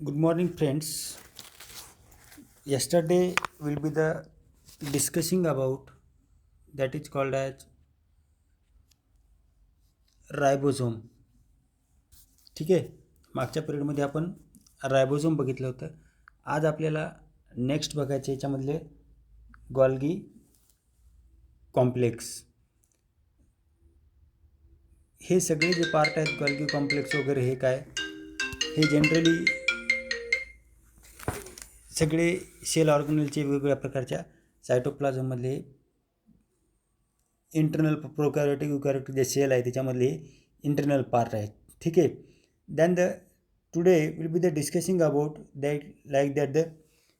Good morning, friends. Yesterday will be the discussing about that is called as ribosome. ठीक आहे. मागच्या पिरियडमध्ये आपण रायबोझोम बघितलं होतं. आज आपल्याला नेक्स्ट बघायचे याच्यामधले गॉल्गी कॉम्प्लेक्स. हे सगळे जे पार्ट आहेत गॉल्गी कॉम्प्लेक्स वगैरे हे काय, हे जनरली सगळे सेल ऑर्गेनेलचे वेगवेगळ्या प्रकारच्या सायटोप्लाझममधले इंटरनल प्रोकॅरियोटिक युकॅरियोटिक जे सेल आहे त्याच्यामधले इंटरनल पार्ट आहेत. ठीक आहे. Than today will be the discussing about that like that the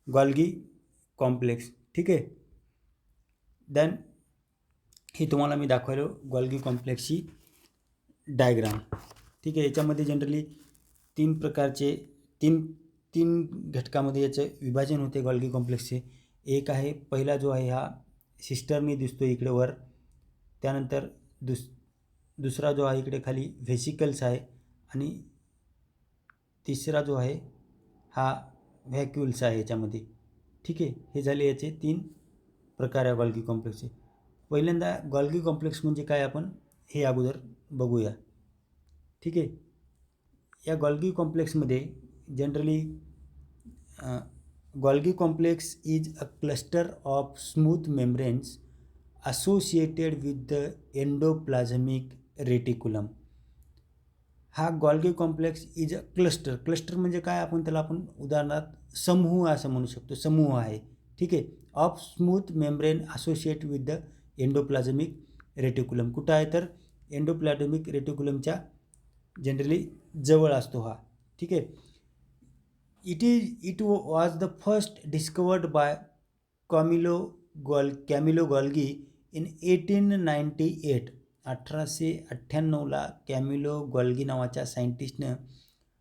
Golgi complex. ठीक आहे. दॅन ही तुम्हाला मी दाखवलो गॉल्गी कॉम्प्लेक्सची डायग्राम. ठीक आहे. याच्यामध्ये जनरली तीन प्रकारचे तीन घटकामध्ये याचं विभाजन होते गॉल्गी कॉम्प्लेक्सचे. एक आहे, पहिला जो आहे हा सिस्टरनी दिसतो इकडे वर. त्यानंतर दुसरा जो आहे इकडे खाली व्हेसिकल्स आहे. आणि तिसरा जो आहे हा व्हॅक्युल्स आहे याच्यामध्ये. ठीक आहे. हे झाले याचे तीन प्रकार आहे गॉल्गी कॉम्प्लेक्सचे. पहिल्यांदा गॉल्गी कॉम्प्लेक्स म्हणजे काय आपण हे अगोदर बघूया. ठीक आहे. या गॉल्गी कॉम्प्लेक्समध्ये generally Golgi complex is a cluster of smooth membranes associated with the endoplasmic reticulum. हा Golgi complex is a cluster म्हणजे काय, आपण उदाहरणार्थ समूह असं म्हणू शकतो. समूह आहे. ठीक आहे. Of smooth membrane associate with the endoplasmic reticulum. कुठं आहे तर एंडोप्लाझमिक रेटिक्युलमच्या जनरली जवळ असतो हा. ठीक आहे. It was the first discovered by Camillo Golgi in 1898. 1898ला कॅमिलो गॉल्गी नावाच्या सायंटिस्टनं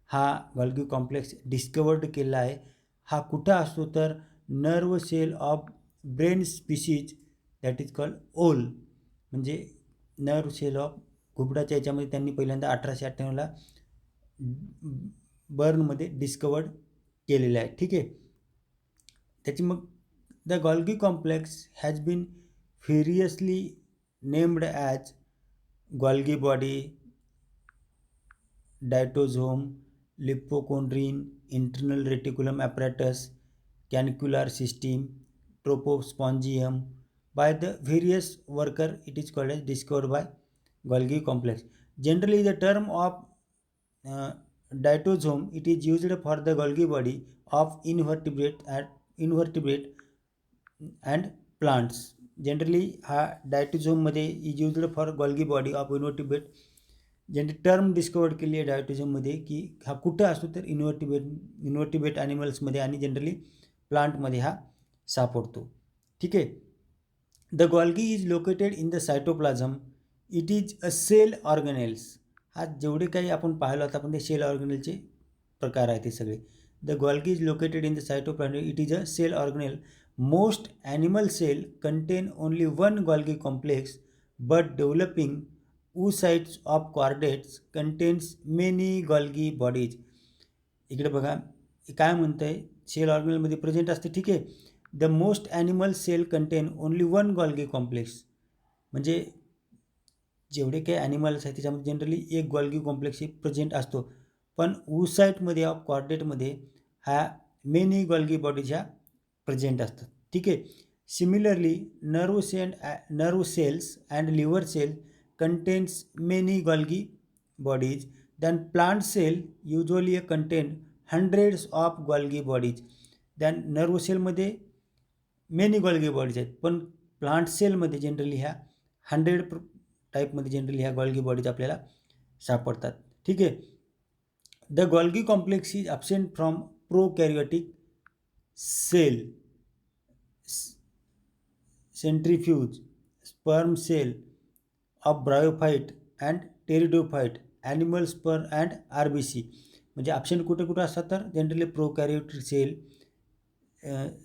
हा गॉल्गी कॉम्प्लेक्स डिस्कवर्ड केला आहे. हा कुठं असतो तर nerve cell of brain species that is called owl. म्हणजे नर्व सेल ऑफ घुबडाच्या याच्यामध्ये त्यांनी पहिल्यांदा 1898ला बर्नमध्ये डिस्कवर्ड केलेलं आहे. ठीक आहे. त्याची मग the Golgi complex has been variously named as Golgi body, diatosome, lipochondrine, internal reticulum apparatus, cannular system, tropospongium. By the various worker it is called as discovered by Golgi complex. Generally the term of diatosome it is used for the Golgi body of invertebrate and plants. Generally हा डायटोझोममध्ये is used for Golgi body of invertebrate. ज्यांनी term discovered केली आहे डायटोझोममध्ये की हा कुठं असतो तर इन्व्हर्टिब्रेट ॲनिमल्समध्ये आणि जनरली प्लांटमध्ये हा सापडतो. ठीक आहे. The Golgi is located in the cytoplasm. It is a cell organelles. हा जेवढे काही आपण पाहिलं होतं आपण ते सेल ऑर्गनेलचे प्रकार आहेत ते सगळे. The Golgi is located in the cytoplasm. It is a cell organelle. Most animal cell contain only one Golgi complex, but developing oocytes of chordates contains many Golgi bodies. इकडे बघा काय म्हणतंय, सेल ऑर्गनेलमध्ये प्रेझेंट असते. ठीक आहे. The most animal cell contain only one Golgi complex. म्हणजे जेवढे काही ॲनिमल्स आहेत त्याच्यामध्ये जनरली एक गॉल्गी कॉम्प्लेक्स हे प्रेझेंट असतो. पण oocyteमध्ये ऑफ कॉर्डेटमध्ये हा मेनी गॉल्गी बॉडीज ह्या प्रेझेंट असतात. ठीक आहे. Similarly nerve cells and liver cell contains many Golgi bodies. Then plant cell usually contain hundreds of Golgi bodies. Then nerve सेलमध्ये मेनी गॉल्गी बॉडीज आहेत, पण प्लांट सेलमध्ये जनरली ह्या 100 टाईपमध्ये जनरली ह्या गॉल्गी बॉडीज आपल्याला सापडतात. ठीक आहे. The Golgi complex is absent from prokaryotic cell, centrifuge, sperm cell of bryophyte and pteridophyte, animal sperm and RBC. म्हणजे ॲब्सेंट कुठे असतात तर जनरली प्रोकॅरियोटिक सेल,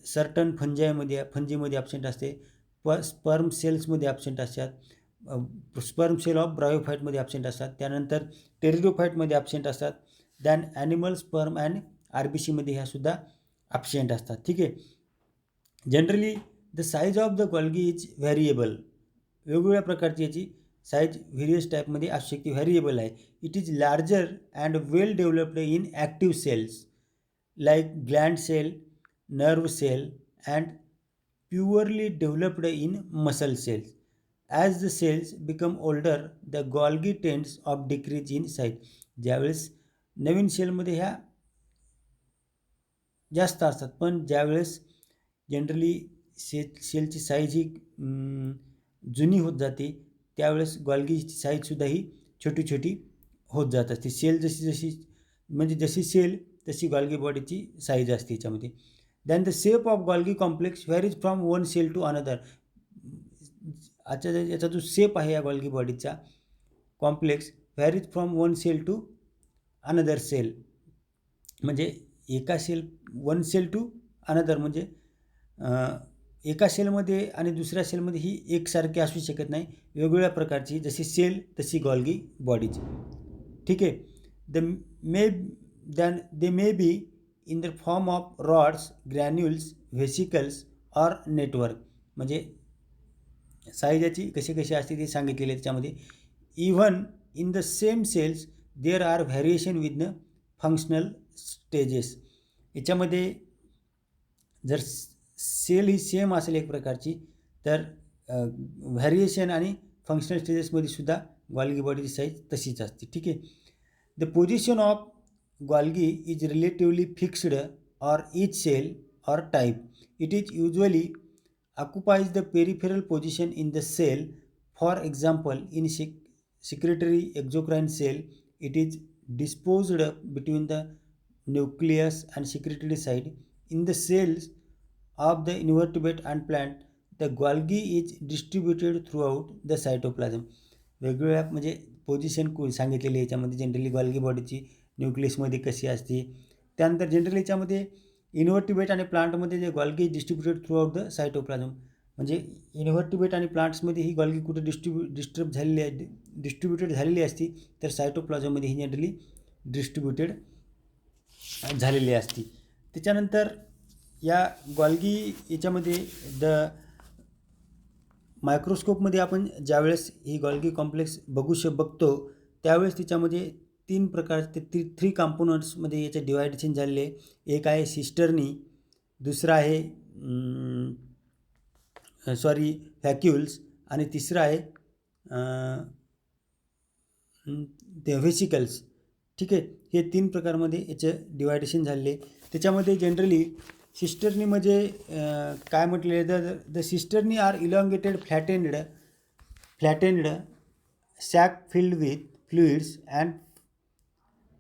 सर्टन फंजीमध्ये ॲब्सेंट असते, स्पर्म सेल्समध्ये ॲब्सेंट असतात, स्पर्म सेल ऑफ ब्रायोफाईटमध्ये ॲब्सेंट असतात, त्यानंतर टेरिडोफाईटमध्ये ॲब्सेंट असतात. दॅन ॲनिमल स्पर्म अँड RBCमध्ये ह्यासुद्धा ॲब्सेंट असतात. ठीक आहे. Generally the size of the Golgi is variable. वेगवेगळ्या प्रकारची याची साईज व्हेरियस टाईपमध्ये असू शकते, व्हेरिएबल आहे. It is larger and well developed in active cells like gland cell, nerve cell and purely developed in muscle cells. As the cells become older the Golgi tends of decrease in size. ज्यावेळेस नवीन सेलमध्ये ह्या जास्त असतात, पण ज्यावेळेस generally सेलची size ही जुनी होत जाते त्यावेळेस गॉल्गीची साईजसुद्धा ही छोटी छोटी होत जात असते. सेल जशी म्हणजे जशी सेल तशी गॉल्गी बॉडीची साईज असते याच्यामध्ये. Then the shape of Golgi complex varies from one cell to another. आजच्या याचा जो शेप आहे या गॉल्गी बॉडीचा complex varies from one cell to another cell. म्हणजे एका cell one cell to another म्हणजे एका सेलमध्ये आणि दुसऱ्या सेलमध्ये ही एकसारखी असू शकत नाही, वेगवेगळ्या प्रकारची जशी सेल तशी गॉल्गी बॉडीज. ठीक आहे. They may be in the form of rods, granules, vesicles or network. म्हणजे साईज याची कशी कशी असते ते सांगितलेले त्याच्यामध्ये. Even in the same cells there are variation with the functional stages. याच्यामध्ये जर सेल ही सेम असेल एक प्रकारची तर व्हॅरिएशन आणि फंक्शनल स्टेजेसमध्ये सुद्धा गॉल्गी बॉडीची साईज तशीच असते. ठीक आहे. The position of Golgi is relatively fixed or each sale or type. It is usually occupies the peripheral position in the cell. For example, in secretory exocrine cell, it is disposed between the nucleus and secretory side. In the cells of the invertebrate and plant, the Golgi is distributed throughout the cytoplasm. वेगवेगळ्या म्हणजे position सांगितलेली याच्यामध्ये generally Golgi बॉडीची न्यूक्लियसमध्ये कशी असते. त्यानंतर generally याच्यामध्ये इन्व्हर्टिब्रेट आणि प्लांटमध्ये जे Golgi distributed through out the cytoplasm. म्हणजे इन्व्हर्टिब्रेट आणि प्लांट्समध्ये ही गॉल्गी कुठे डिस्ट्रीब्युटेड झालेली असती तर सायटोप्लाझममध्ये ही जनरली डिस्ट्रीब्युटेड झालेली असती. त्याच्यानंतर या गॉल्गी याच्यामध्ये मायक्रोस्कोपमध्ये आपण ज्यावेळेस ही गॉल्गी कॉम्प्लेक्स बघतो त्यावेळेस त्याच्यामध्ये तीन प्रकारचे थ्री कॉम्पोनंट्समध्ये याचे डिवायडेशन झालेले. एक आहे सिस्टर्नी, दुसरा आहे व्हॅक्युल्स आणि तिसरं आहे ते व्हेसिकल्स. ठीक आहे. हे तीन प्रकारमध्ये याचे डिवायडेशन झालेले. त्याच्यामध्ये जनरली सिस्टर्नी म्हणजे काय म्हटलेलं the cisternae are elongated flattened sac filled with fluids and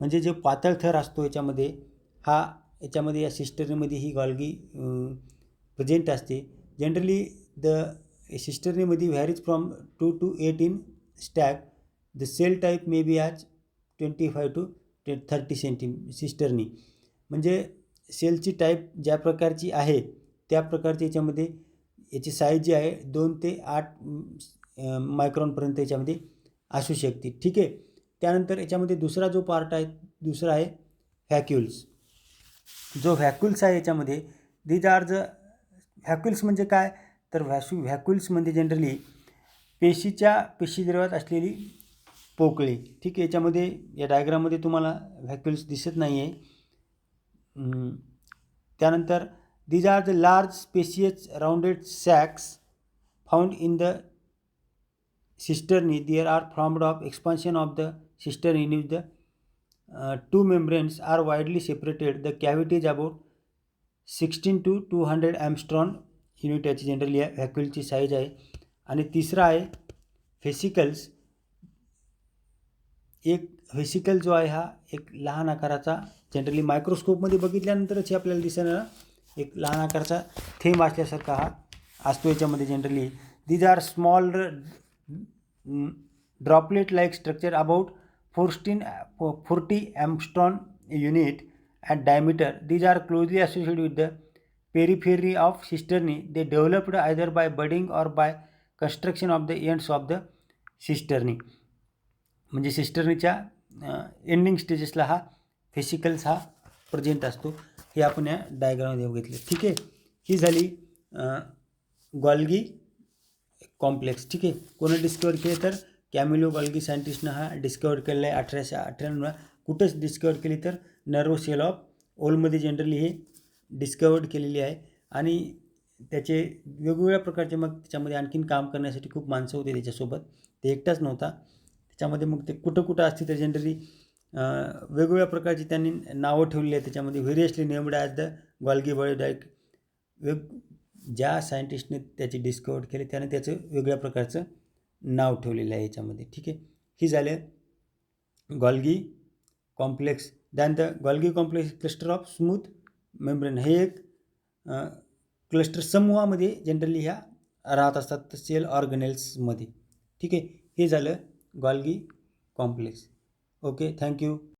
म्हणजे जे पातळ थर असतो याच्यामध्ये याच्यामध्ये या सिस्टर्नीमध्ये ही गॉल्गी प्रेझेंट असते. जनरली द सिस्टर्नीमध्ये varies from 2 to 8 in stack. The cell type may be as 25 to 30 cisternae. म्हणजे सेलची टाईप ज्या प्रकारची आहे त्या प्रकारची याच्यामध्ये याची साईज जी आहे 2 ते 8 मायक्रॉनपर्यंत याच्यामध्ये असू शकते. ठीक आहे. त्यानंतर याच्यामध्ये दुसरा जो पार्ट आहे दुसरा आहे व्हॅक्युल्स. जो व्हॅक्युल्स आहे याच्यामध्ये दीज आर द व्हॅक्युल्स म्हणजे काय तर व्हॅक्युल्स म्हणजे जनरली पेशीद्रव्यात असलेली पोकळी. ठीक आहे. याच्यामध्ये या डायग्राममध्ये तुम्हाला व्हॅक्युल्स दिसत नाही आहे. त्यानंतर these are the large spacious rounded sacs found in the cisternae. There are formed of expansion of the cistern in which the two membranes are widely separated. The cavity is about 16 to 200 Armstrong unit याची generally व्हॅक्युलची size आहे. आणि तिसरा आहे vesicles. एक व्हेसिकल जो आहे हा एक लहान आकाराचा जनरली मायक्रोस्कोपमध्ये बघितल्यानंतरच हे आपल्याला दिसणारा एक लहान आकाराचा थेंब असल्यासारखा हा असतो याच्यामध्ये generally. These are small droplet like structure about 40 Armstrong unit at diameter. These are closely associated with the periphery of cisternae. They developed either by budding or by construction of the ends of the cisternae. म्हणजे सिस्टर्नीच्या ending स्टेजेसला हा vesicles हा present असतो हे आपण या डायग्राममध्ये बघितले. ठीक आहे, ही झाली गॉल्गी कॉम्प्लेक्स. ठीक आहे, कोणी डिस्कवर केले तर कॅमिलो गॉल्गी सायंटिस्टनं हा डिस्कवर केलेला आहे 1898. कुठंच डिस्कवर केली तर नर्व सेल ऑफ ओलमध्ये जनरली हे डिस्कवर्ड केलेली आहे. आणि त्याचे वेगवेगळ्या प्रकारचे मग त्याच्यामध्ये आणखीन काम करण्यासाठी खूप माणसं होते त्याच्यासोबत, ते एकटाच नव्हता त्याच्यामध्ये. मग ते कुठं कुठं असते तर जनरली वेगवेगळ्या प्रकारची त्यांनी नावं ठेवलेली आहेत त्याच्यामध्ये. Variously named as the Golgi body dike. ज्या सायंटिस्टने त्याचे डिस्कवर केले त्याने त्याचं वेगळ्या प्रकारचं नाव ठेवलेलं आहे याच्यामध्ये. ठीक आहे, ही झालं Golgi complex. Than the Golgi complex cluster of smooth membrane. हे एक क्लस्टर समूहामध्ये जनरली ह्या राहत असतात सेल ऑर्गनेल्समध्ये. ठीक आहे, हे झालं गॉल्गी कॉम्प्लेक्स. Okay, thank you.